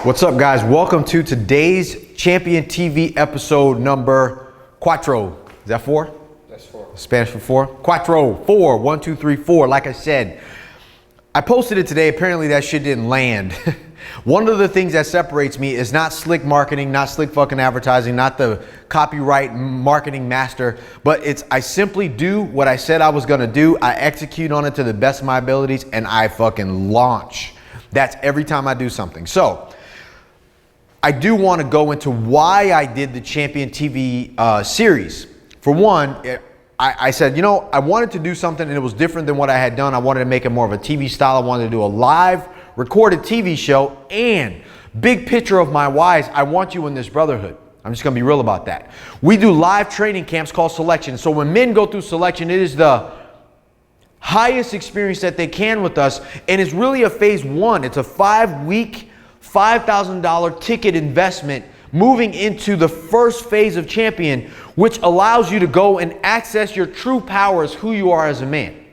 What's up, guys? Welcome to today's Champion TV episode number cuatro. Is that four? That's four. Spanish for four? Cuatro, four, 1, 2, 3, 4. Like I said, I posted it today. Apparently that shit didn't land. One of the things that separates me is not slick marketing, not slick fucking advertising, not the copyright marketing master, but it's I simply do what I said I was gonna do. I execute on it to the best of my abilities and I fucking launch. That's every time I do something. So I do want to go into why I did the Champion TV series. For one, I said, you know, I wanted to do something and it was different than what I had done. I wanted to make it more of a TV style. I wanted to do a live recorded TV show, and big picture of my whys, I want you in this brotherhood. I'm just going to be real about that. We do live training camps called selection. So when men go through selection, it is the highest experience that they can with us, and it's really a phase one. It's a 5-week, $5,000 ticket investment moving into the first phase of Champion, which allows you to go and access your true power as who you are as a man.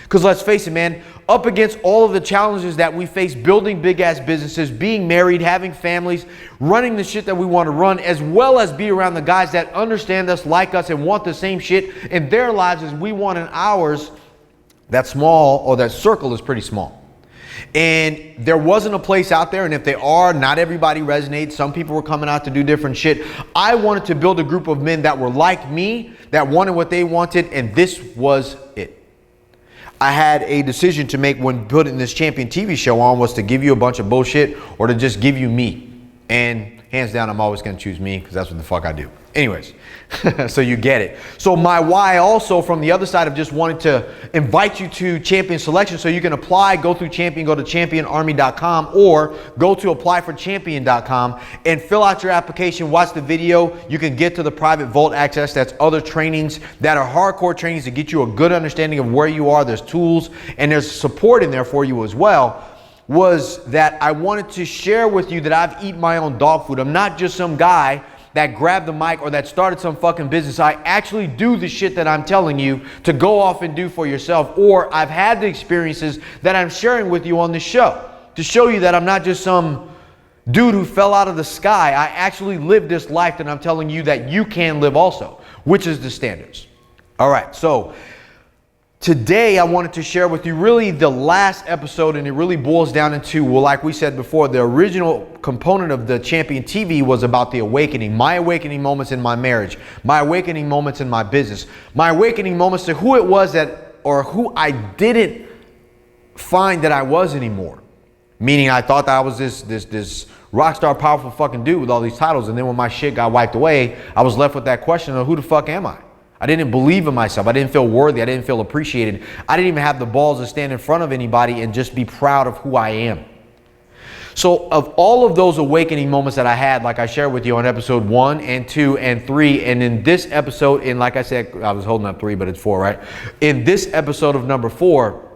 Because let's face it, man, up against all of the challenges that we face building big ass businesses, being married, having families, running the shit that we want to run, as well as be around the guys that understand us, like us, and want the same shit in their lives as we want in ours, that small, or that circle is pretty small. And there wasn't a place out there, and if they are, not everybody resonates. Some people were coming out to do different shit. I wanted to build a group of men that were like me, that wanted what they wanted, and this was it. I had a decision to make when putting this Champion TV show on, was to give you a bunch of bullshit or to just give you me. And hands down, I'm always going to choose me because that's what the fuck I do. Anyways, so you get it. So my why also from the other side of just wanting to invite you to Champion Selection so you can apply, go through Champion, go to championarmy.com or go to applyforchampion.com and fill out your application, watch the video. You can get to the private vault access. That's other trainings that are hardcore trainings to get you a good understanding of where you are. There's tools and there's support in there for you as well. Was that I wanted to share with you that I've eaten my own dog food. I'm not just some guy that grabbed the mic or that started some fucking business. I actually do the shit that I'm telling you to go off and do for yourself, or I've had the experiences that I'm sharing with you on this show to show you that I'm not just some dude who fell out of the sky. I actually lived this life that I'm telling you that you can live also, which is the standards. All right, so today I wanted to share with you really the last episode, and it really boils down into, well, like we said before, the original component of the Champion TV was about the awakening, my awakening moments in my marriage, my awakening moments in my business, my awakening moments to who it was that, or who I didn't find that I was anymore. Meaning I thought that I was this rock star, powerful fucking dude with all these titles, and then when my shit got wiped away, I was left with that question of who the fuck am I? I didn't believe in myself. I didn't feel worthy. I didn't feel appreciated. I didn't even have the balls to stand in front of anybody and just be proud of who I am. So of all of those awakening moments that I had, like I shared with you on episode 1 and 2 and 3, and in this episode, and like I said, I was holding up 3, but it's 4, right? In this episode of number 4,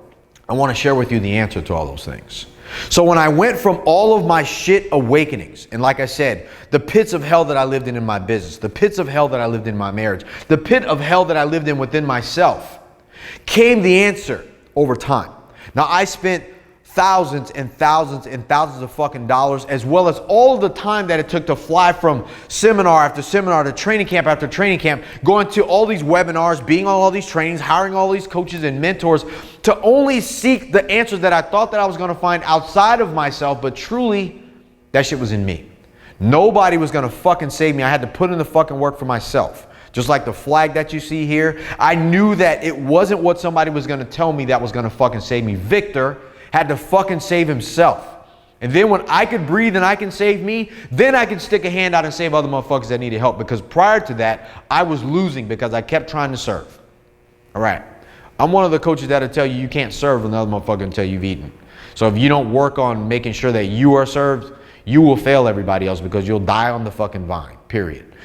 I want to share with you the answer to all those things. So when I went from all of my shit awakenings, and like I said, the pits of hell that I lived in my business, the pits of hell that I lived in my marriage, the pit of hell that I lived in within myself, came the answer over time. Now I spent thousands and thousands and thousands of fucking dollars, as well as all of the time that it took to fly from seminar after seminar to training camp after training camp, going to all these webinars, being on all these trainings, hiring all these coaches and mentors to only seek the answers that I thought that I was going to find outside of myself, but truly that shit was in me. Nobody was going to fucking save me. I had to put in the fucking work for myself. Just like the flag that you see here, I knew that it wasn't what somebody was going to tell me that was going to fucking save me. Victor had to fucking save himself. And then when I could breathe and I can save me, then I can stick a hand out and save other motherfuckers that needed help. Because prior to that, I was losing because I kept trying to serve. All right. I'm one of the coaches that'll tell you can't serve another motherfucker until you've eaten. So if you don't work on making sure that you are served, you will fail everybody else because you'll die on the fucking vine, period.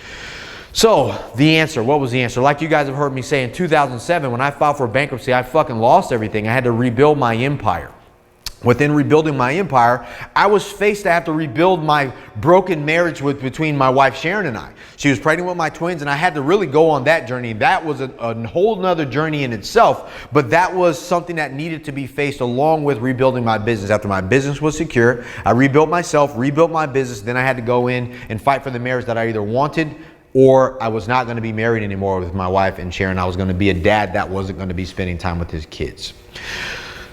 So the answer, what was the answer? Like you guys have heard me say, in 2007, when I filed for bankruptcy, I fucking lost everything. I had to rebuild my empire. within rebuilding my empire, I was faced to have to rebuild my broken marriage between my wife Sharon and I. She was pregnant with my twins, and I had to really go on that journey. That was a whole nother journey in itself, but that was something that needed to be faced along with rebuilding my business. After my business was secure, I rebuilt myself, rebuilt my business. Then I had to go in and fight for the marriage that I either wanted, or I was not going to be married anymore with my wife and Sharon. I was going to be a dad that wasn't going to be spending time with his kids.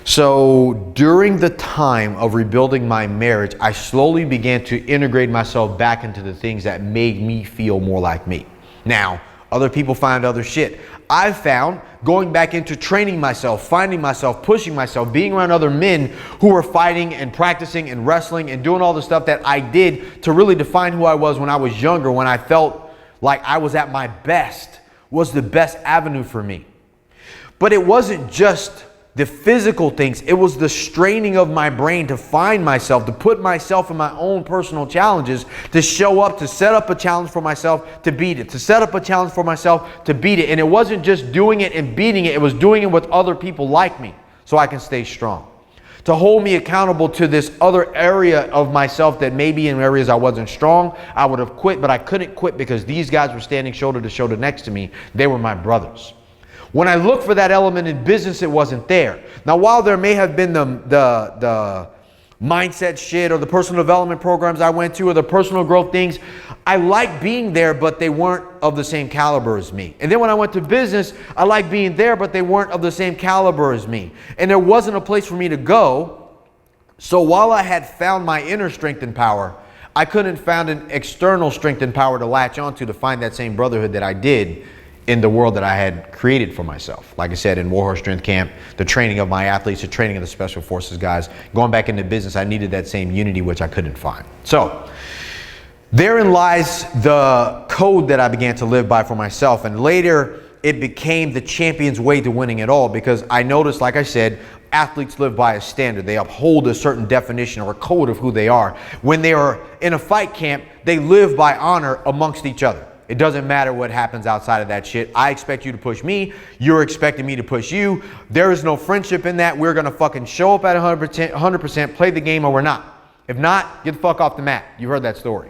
So during the time of rebuilding my marriage, I slowly began to integrate myself back into the things that made me feel more like me. Now, other people find other shit. I found going back into training myself, finding myself, pushing myself, being around other men who were fighting and practicing and wrestling and doing all the stuff that I did to really define who I was when I was younger, when I felt like I was at my best, was the best avenue for me. But it wasn't just the physical things. It was the straining of my brain to find myself, to put myself in my own personal challenges, to show up, to set up a challenge for myself, to beat it, to set up a challenge for myself, to beat it. And it wasn't just doing it and beating it. It was doing it with other people like me so I can stay strong. To hold me accountable to this other area of myself that maybe in areas I wasn't strong, I would have quit, but I couldn't quit because these guys were standing shoulder to shoulder next to me. They were my brothers. When I looked for that element in business, it wasn't there. Now, while there may have been the mindset shit or the personal development programs I went to or the personal growth things, I liked being there, but they weren't of the same caliber as me. And then when I went to business, I liked being there, but they weren't of the same caliber as me. And there wasn't a place for me to go. So while I had found my inner strength and power, I couldn't find an external strength and power to latch onto to find that same brotherhood that I did in the world that I had created for myself. Like I said, in Warhorse Strength Camp, the training of my athletes, the training of the Special Forces guys, going back into business, I needed that same unity, which I couldn't find. So therein lies the code that I began to live by for myself. And later it became the champion's way to winning it all, because I noticed, like I said, athletes live by a standard. They uphold a certain definition or a code of who they are. When they are in a fight camp, they live by honor amongst each other. It doesn't matter what happens outside of that shit. I expect you to push me. You're expecting me to push you. There is no friendship in that. We're going to fucking show up at 100%, play the game, or we're not. If not, get the fuck off the mat. You heard that story.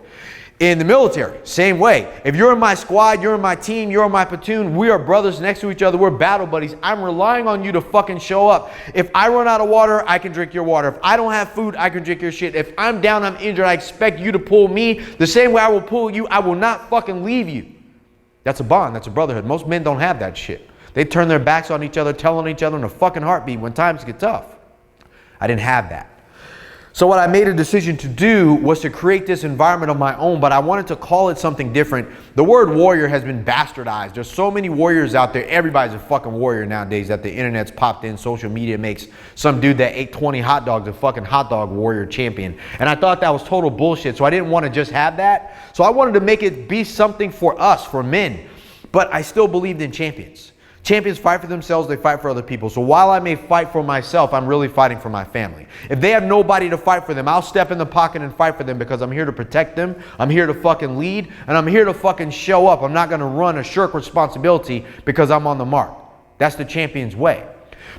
In the military, same way. If you're in my squad, you're in my team, you're in my platoon, we are brothers next to each other, we're battle buddies. I'm relying on you to fucking show up. If I run out of water, I can drink your water. If I don't have food, I can drink your shit. If I'm down, I'm injured, I expect you to pull me the same way I will pull you. I will not fucking leave you. That's a bond, that's a brotherhood. Most men don't have that shit. They turn their backs on each other, telling each other in a fucking heartbeat when times get tough. I didn't have that. So what I made a decision to do was to create this environment of my own, but I wanted to call it something different. The word warrior has been bastardized. There's so many warriors out there. Everybody's a fucking warrior nowadays that the internet's popped in. Social media makes some dude that ate 20 hot dogs a fucking hot dog warrior champion. And I thought that was total bullshit. So I didn't want to just have that. So I wanted to make it be something for us, for men. But I still believed in champions. Champions fight for themselves, they fight for other people. So while I may fight for myself, I'm really fighting for my family. If they have nobody to fight for them, I'll step in the pocket and fight for them because I'm here to protect them. I'm here to fucking lead, and I'm here to fucking show up. I'm not going to run or shirk responsibility because I'm on the mark. That's the champion's way.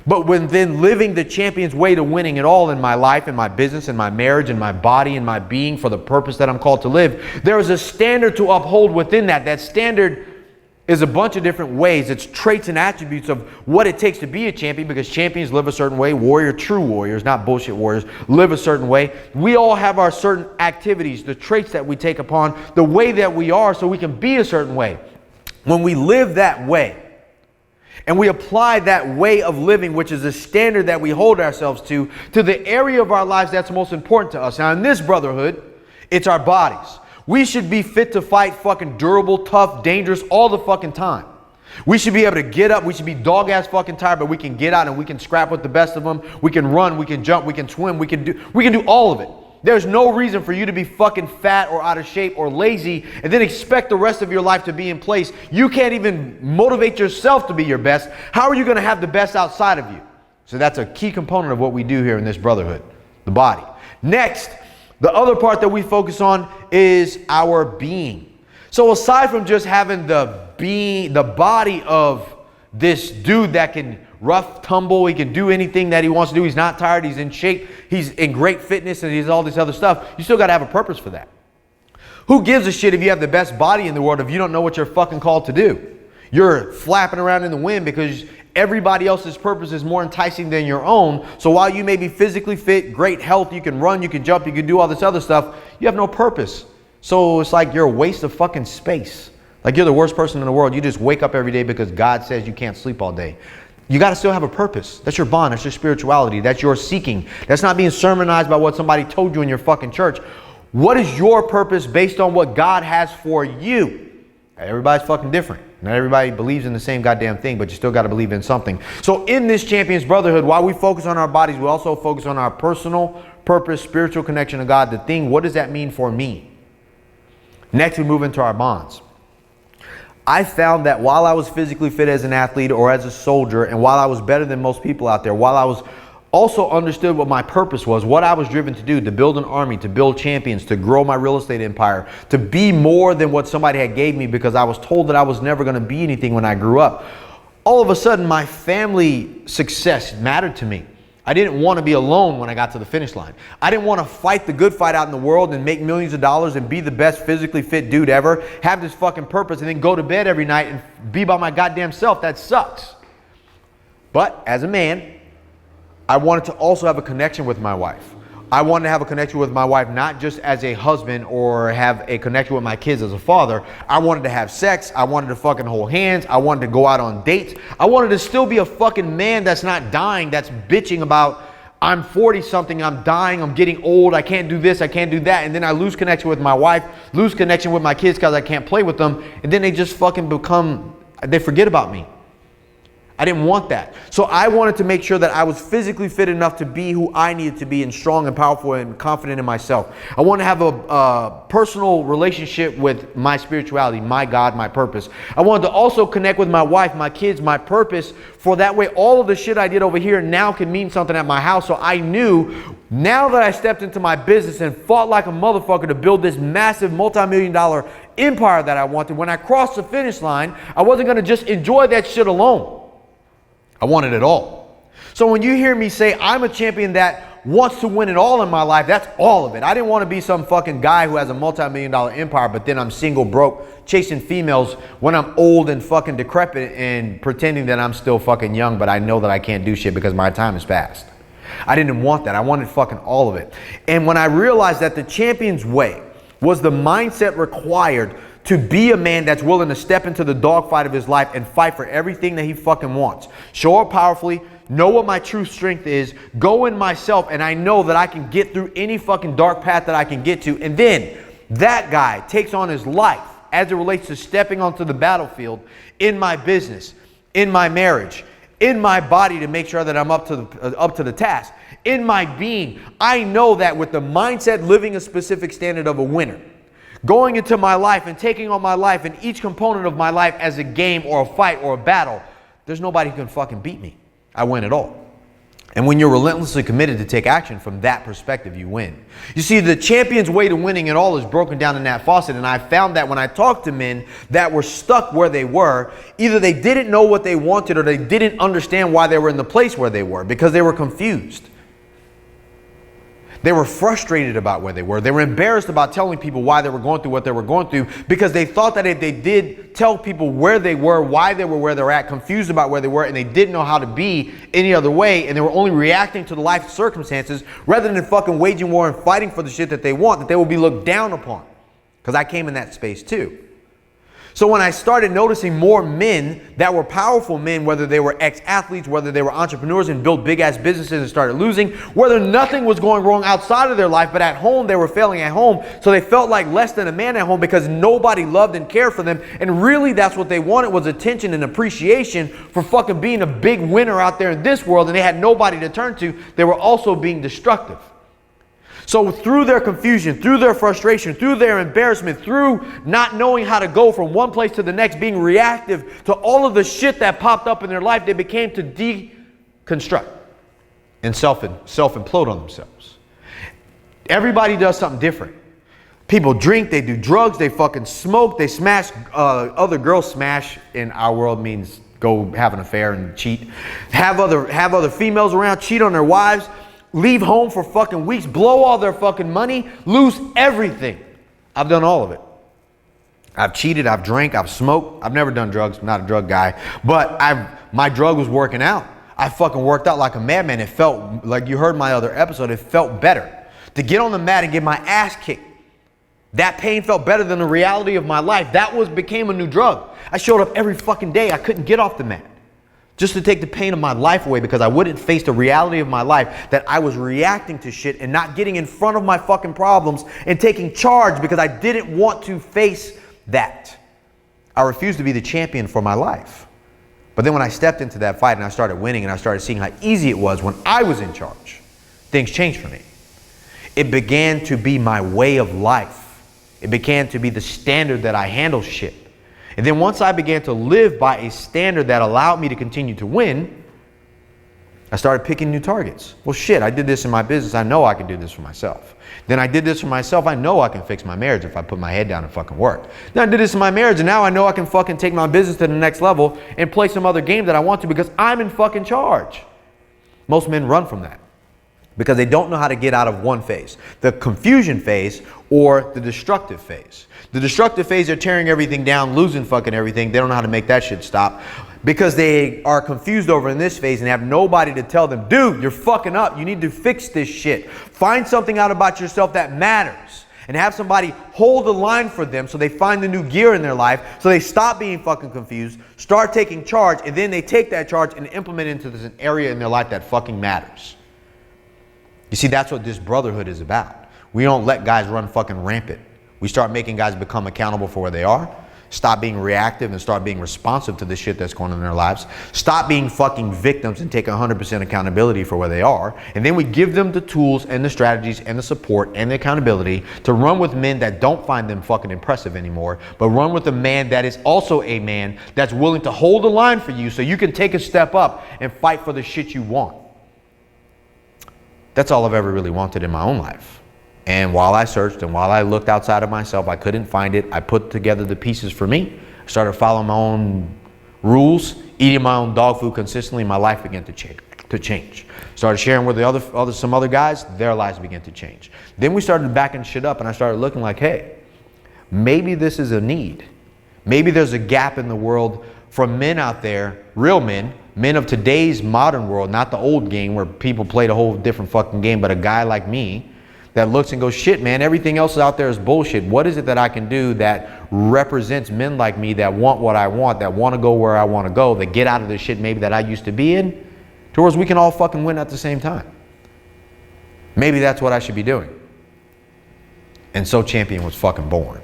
But when then living the champion's way to winning it all in my life, in my business, in my marriage, in my body, in my being, for the purpose that I'm called to live, there is a standard to uphold within that. That standard is a bunch of different ways. It's traits and attributes of what it takes to be a champion, because champions live a certain way. True warriors, not bullshit warriors, live a certain way. We all have our certain activities, the traits that we take upon, the way that we are so we can be a certain way. When we live that way and we apply that way of living, which is a standard that we hold ourselves to the area of our lives that's most important to us. Now in this brotherhood, it's our bodies. We should be fit to fight, fucking durable, tough, dangerous all the fucking time. We should be able to get up. We should be dog ass fucking tired, but we can get out and we can scrap with the best of them. We can run, we can jump, we can swim, we can do all of it. There's no reason for you to be fucking fat or out of shape or lazy and then expect the rest of your life to be in place. You can't even motivate yourself to be your best. How are you going to have the best outside of you? So that's a key component of what we do here in this brotherhood, the body. Next, the other part that we focus on is our being. So aside from just having the body of this dude that can rough tumble, he can do anything that he wants to do. He's not tired, he's in shape, he's in great fitness, and he's all this other stuff. You still got to have a purpose for that. Who gives a shit if you have the best body in the world if you don't know what you're fucking called to do? You're flapping around in the wind because everybody else's purpose is more enticing than your own. So while you may be physically fit, great health, you can run, you can jump, you can do all this other stuff, you have no purpose. So it's like you're a waste of fucking space. Like you're the worst person in the world. You just wake up every day because God says you can't sleep all day. You got to still have a purpose. That's your bond. That's your spirituality. That's your seeking. That's not being sermonized by what somebody told you in your fucking church. What is your purpose based on what God has for you? Everybody's fucking different. Not everybody believes in the same goddamn thing, but you still got to believe in something. So in this Champions Brotherhood, while we focus on our bodies, we also focus on our personal purpose, spiritual connection to God. The thing, what does that mean for me? Next, we move into our bonds. I found that while I was physically fit as an athlete or as a soldier, and while I was better than most people out there, while I was also understood what my purpose was, what I was driven to do, to build an army, to build champions, to grow my real estate empire, to be more than what somebody had gave me because I was told that I was never going to be anything when I grew up. All of a sudden, my family success mattered to me. I didn't want to be alone when I got to the finish line. I didn't want to fight the good fight out in the world and make millions of dollars and be the best physically fit dude ever, have this fucking purpose, and then go to bed every night and be by my goddamn self. That sucks. But as a man, I wanted to also have a connection with my wife. I wanted to have a connection with my wife, not just as a husband or have a connection with my kids as a father. I wanted to have sex. I wanted to fucking hold hands. I wanted to go out on dates. I wanted to still be a fucking man that's not dying, that's bitching about, I'm 40 something, I'm dying, I'm getting old, I can't do this, I can't do that. And then I lose connection with my wife, lose connection with my kids because I can't play with them. And then they just fucking they forget about me. I didn't want that. So I wanted to make sure that I was physically fit enough to be who I needed to be and strong and powerful and confident in myself. I want to have a personal relationship with my spirituality, my God, my purpose. I wanted to also connect with my wife, my kids, my purpose, for that way all of the shit I did over here now can mean something at my house. So I knew now that I stepped into my business and fought like a motherfucker to build this massive multi-million-dollar empire that I wanted, when I crossed the finish line, I wasn't going to just enjoy that shit alone. I wanted it all. So when you hear me say I'm a champion that wants to win it all in my life, that's all of it. I didn't want to be some fucking guy who has a multi-million-dollar empire, but then I'm single, broke, chasing females when I'm old and fucking decrepit and pretending that I'm still fucking young, but I know that I can't do shit because my time is past. I didn't want that. I wanted fucking all of it. And when I realized that the champion's way was the mindset required to be a man that's willing to step into the dogfight of his life and fight for everything that he fucking wants. Show up powerfully, know what my true strength is, go in myself, and I know that I can get through any fucking dark path that I can get to. And then that guy takes on his life as it relates to stepping onto the battlefield in my business, in my marriage, in my body to make sure that I'm up to the task. In my being, I know that with the mindset living a specific standard of a winner, going into my life and taking on my life and each component of my life as a game or a fight or a battle, there's nobody who can fucking beat me. I win it all. And when you're relentlessly committed to take action from that perspective, you win. You see, the champion's way to winning it all is broken down in that faucet. And I found that when I talked to men that were stuck where they were, either they didn't know what they wanted or they didn't understand why they were in the place where they were because they were confused. They were frustrated about where they were. They were embarrassed about telling people why they were going through what they were going through because they thought that if they did tell people where they were, why they were where they're at, confused about where they were, and they didn't know how to be any other way, and they were only reacting to the life circumstances rather than fucking waging war and fighting for the shit that they want, that they will be looked down upon. Because I came in that space too. So when I started noticing more men that were powerful men, whether they were ex-athletes, whether they were entrepreneurs and built big-ass businesses and started losing, whether nothing was going wrong outside of their life, but at home they were failing at home, so they felt like less than a man at home because nobody loved and cared for them, and really that's what they wanted was attention and appreciation for fucking being a big winner out there in this world, and they had nobody to turn to. They were also being destructive. So through their confusion, through their frustration, through their embarrassment, through not knowing how to go from one place to the next, being reactive to all of the shit that popped up in their life, they became to deconstruct and self-implode on themselves. Everybody does something different. People drink, they do drugs, they fucking smoke, they smash, other girls. Smash in our world means go have an affair and cheat, have other females around, cheat on their wives, leave home for fucking weeks, blow all their fucking money, lose everything. I've done all of it. I've cheated, I've drank, I've smoked. I've never done drugs, I'm not a drug guy, but my drug was working out. I fucking worked out like a madman. It felt, like you heard my other episode, it felt better to get on the mat and get my ass kicked. That pain felt better than the reality of my life. That became a new drug. I showed up every fucking day. I couldn't get off the mat just to take the pain of my life away because I wouldn't face the reality of my life, that I was reacting to shit and not getting in front of my fucking problems and taking charge because I didn't want to face that. I refused to be the champion for my life. But then when I stepped into that fight and I started winning and I started seeing how easy it was when I was in charge, things changed for me. It began to be my way of life. It began to be the standard that I handle shit. And then once I began to live by a standard that allowed me to continue to win, I started picking new targets. Well, shit, I did this in my business. I know I can do this for myself. Then I did this for myself. I know I can fix my marriage if I put my head down and fucking work. Then I did this in my marriage, and now I know I can fucking take my business to the next level and play some other game that I want to because I'm in fucking charge. Most men run from that because they don't know how to get out of one phase, the confusion phase or the destructive phase. The destructive phase, they're tearing everything down, losing fucking everything. They don't know how to make that shit stop because they are confused over in this phase and have nobody to tell them, dude, you're fucking up. You need to fix this shit. Find something out about yourself that matters and have somebody hold the line for them so they find the new gear in their life, so they stop being fucking confused, start taking charge, and then they take that charge and implement it into this area in their life that fucking matters. You see, that's what this brotherhood is about. We don't let guys run fucking rampant. We start making guys become accountable for where they are. Stop being reactive and start being responsive to the shit that's going on in their lives. Stop being fucking victims and take 100% accountability for where they are. And then we give them the tools and the strategies and the support and the accountability to run with men that don't find them fucking impressive anymore, but run with a man that is also a man that's willing to hold the line for you so you can take a step up and fight for the shit you want. That's all I've ever really wanted in my own life. And while I searched and while I looked outside of myself, I couldn't find it. I put together the pieces for me. I started following my own rules, eating my own dog food consistently. My life began to change. Started sharing with some other guys. Their lives began to change. Then we started backing shit up and I started looking like, hey, maybe this is a need. Maybe there's a gap in the world for men out there, real men of today's modern world, not the old game where people played a whole different fucking game, but a guy like me that looks and goes, shit, man, everything else out there is bullshit. What is it that I can do that represents men like me that want what I want, that want to go where I want to go, that get out of the shit maybe that I used to be in, towards we can all fucking win at the same time. Maybe that's what I should be doing. And so Champion was fucking born.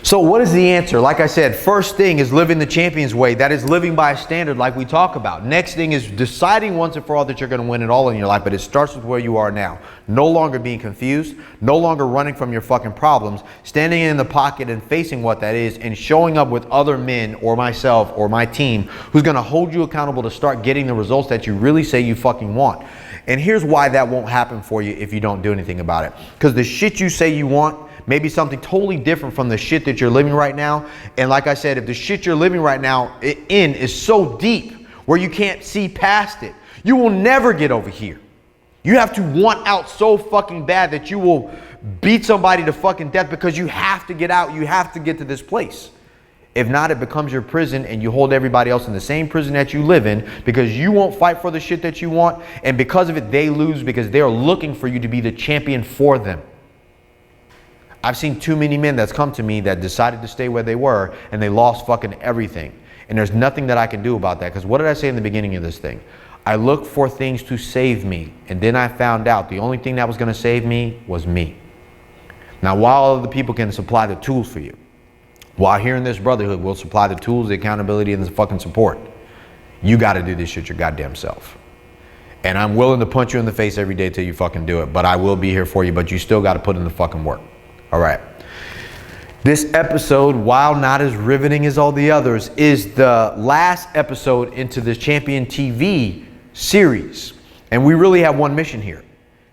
So what is the answer? Like I said, first thing is living the champion's way. That is living by a standard like we talk about. Next thing is deciding once and for all that you're going to win it all in your life, but it starts with where you are now. No longer being confused, no longer running from your fucking problems, standing in the pocket and facing what that is and showing up with other men or myself or my team who's going to hold you accountable to start getting the results that you really say you fucking want. And here's why that won't happen for you if you don't do anything about it. Because the shit you say you want maybe something totally different from the shit that you're living right now. And like I said, if the shit you're living right now is so deep where you can't see past it, you will never get over here. You have to want out so fucking bad that you will beat somebody to fucking death because you have to get out. You have to get to this place. If not, it becomes your prison and you hold everybody else in the same prison that you live in because you won't fight for the shit that you want. And because of it, they lose because they're looking for you to be the champion for them. I've seen too many men that's come to me that decided to stay where they were and they lost fucking everything. And there's nothing that I can do about that because what did I say in the beginning of this thing? I looked for things to save me. And then I found out the only thing that was going to save me was me. Now, while other people can supply the tools for you, while here in this brotherhood we'll supply the tools, the accountability, and the fucking support, you got to do this shit your goddamn self. And I'm willing to punch you in the face every day till you fucking do it. But I will be here for you, but you still got to put in the fucking work. All right. This episode, while not as riveting as all the others, is the last episode into the Champion TV series. And we really have one mission here.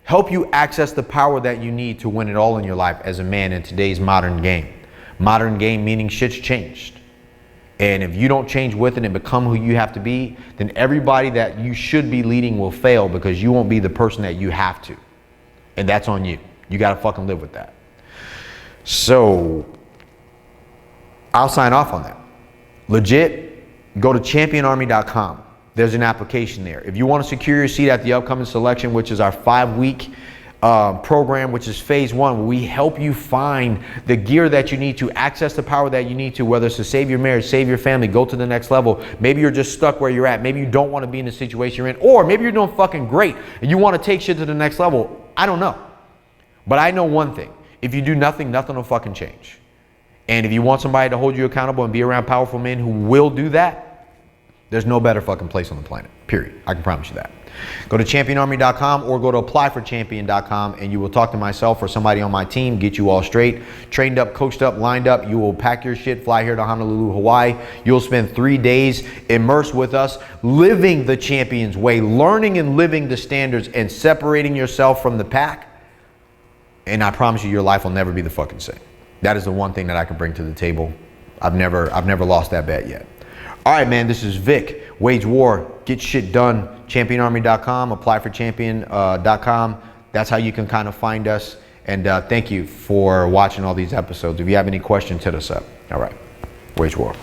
Help you access the power that you need to win it all in your life as a man in today's modern game. Modern game meaning shit's changed. And if you don't change with it and become who you have to be, then everybody that you should be leading will fail because you won't be the person that you have to. And that's on you. You got to fucking live with that. So I'll sign off on that. Legit, go to championarmy.com. There's an application there. If you want to secure your seat at the upcoming selection, which is our 5-week program, which is phase 1, where we help you find the gear that you need to access the power that you need to, whether it's to save your marriage, save your family, go to the next level. Maybe you're just stuck where you're at. Maybe you don't want to be in the situation you're in, or maybe you're doing fucking great and you want to take shit to the next level. I don't know. But I know one thing. If you do nothing, nothing will fucking change. And if you want somebody to hold you accountable and be around powerful men who will do that, there's no better fucking place on the planet, period. I can promise you that. Go to championarmy.com or go to applyforchampion.com and you will talk to myself or somebody on my team, get you all straight, trained up, coached up, lined up. You will pack your shit, fly here to Honolulu, Hawaii. You'll spend 3 days immersed with us, living the champion's way, learning and living the standards and separating yourself from the pack. And I promise you, your life will never be the fucking same. That is the one thing that I can bring to the table. I've never lost that bet yet. All right, man, this is Vic. Wage war, get shit done. Championarmy.com, applyforchampion.com. That's how you can kind of find us. And thank you for watching all these episodes. If you have any questions, hit us up. All right, wage war.